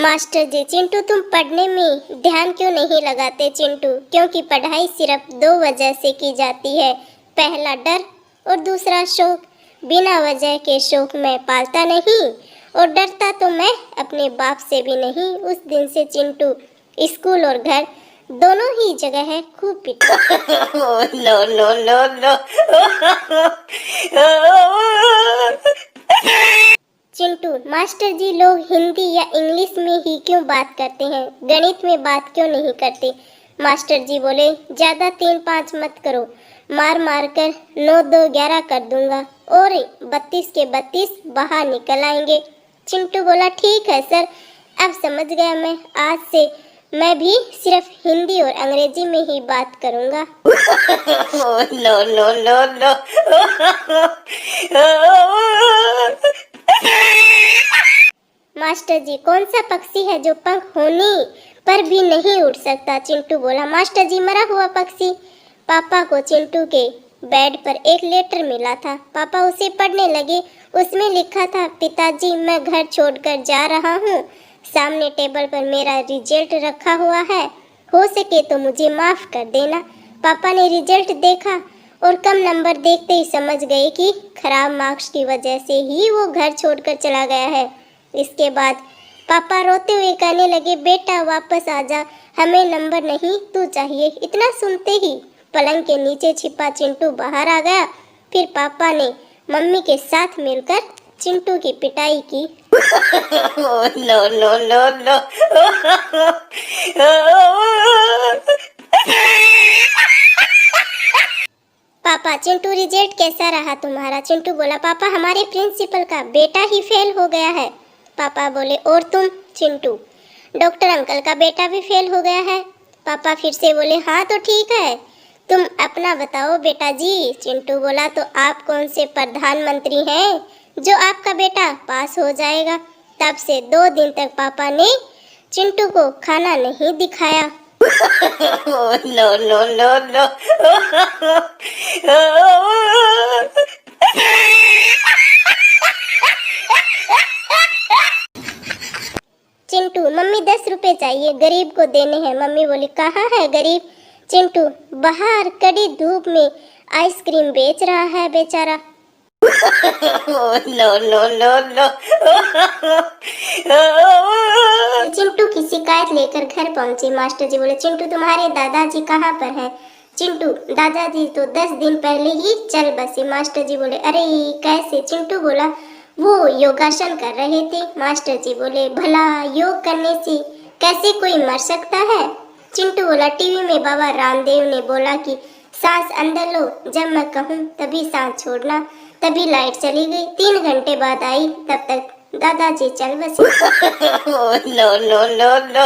Master जी, चिंटू तुम पढ़ने में ध्यान क्यों नहीं लगाते चिंटू? क्योंकि पढ़ाई सिर्फ दो वजह से की जाती है, पहला डर और दूसरा शौक। बिना वजह के शौक मैं पालता नहीं और डरता तो मैं अपने बाप से भी नहीं। उस दिन से चिंटू स्कूल और घर दोनों ही जगह है खूब पिटा। No no no no. Chintu, master ji लोग हिंदी या इंग्लिश में ही क्यों बात करते हैं, गणित में बात क्यों नहीं करते? मास्टर जी बोले, ज्यादा 3-5 मत करो, मार मार कर 9-2-11 कर दूंगा और 32 के 32 बाहर निकल आएंगे। चिंटू बोला, ठीक है सर, अब समझ गया मैं, आज से मैं भी सिर्फ हिंदी और अंग्रेजी में ही बात करूंगा। No no no no. Master ji, कौन सा पक्षी है जो पंख होने पर भी नहीं उड़ सकता? चिंटू बोला, मास्टर जी मरा हुआ पक्षी। पापा को चिंटू के बेड पर एक लेटर मिला था। पापा उसे पढ़ने लगे। उसमें लिखा था, पिताजी मैं घर छोड़कर जा रहा हूँ, सामने टेबल पर मेरा रिजल्ट रखा हुआ है, हो सके तो मुझे माफ कर देना। पापा ने रिजल्ट देखा और कम नंबर देखते ही समझ गए कि खराब मार्क्स की वजह से ही वो घर छोड़कर चला गया है। इसके बाद पापा रोते हुए कहने लगे, बेटा वापस आजा, हमें नंबर नहीं तू चाहिए। इतना सुनते ही पलंग के नीचे छिपा चिंटू बाहर आ गया। फिर पापा ने मम्मी के साथ मिलकर चिंटू की पिटाई की। No no no no. पापा, चिंटू रिजल्ट कैसा रहा तुम्हारा? चिंटू बोला, पापा हमारे प्रिंसिपल का बेटा ही फेल हो गया है। पापा बोले, और तुम? चिंटू, डॉक्टर अंकल का बेटा भी फेल हो गया है। पापा फिर से बोले, हाँ तो ठीक है, तुम अपना बताओ बेटा जी। चिंटू बोला, तो आप कौन से प्रधानमंत्री हैं जो आपका बेटा पास हो जाएगा? तब से 2 दिन तक पापा ने चिंटू को खाना नहीं दिखाया। No no no no. Chintu, mummy 10 रुपए चाहिए, गरीब को देने हैं। मम्मी बोली, कहाँ है गरीब? चिंटू, बाहर कड़ी धूप में आइसक्रीम बेच रहा है बेचारा। No no no no. Chintu की शिकायत लेकर घर पहुंचे। मास्टर जी बोले, चिंटू तुम्हारे दादाजी कहाँ पर हैं? चिंटू, दादाजी तो 10 दिन पहले ही चल बसे। मास्टर जी बोले, अरे कैसे? चिंटू बोला, वो योगासन कर रहे थे। मास्टर जी बोले, भला योग करने से कैसे कोई मर सकता है? चिंटू बोला, टीवी में बाबा रामदेव ने बोला कि सांस अंदर लो, जब मैं कहूँ तभी सांस छोड़ना। तभी लाइट चली गई, 3 घंटे बाद आई, तब तक दादाजी चल बसे। No no no no.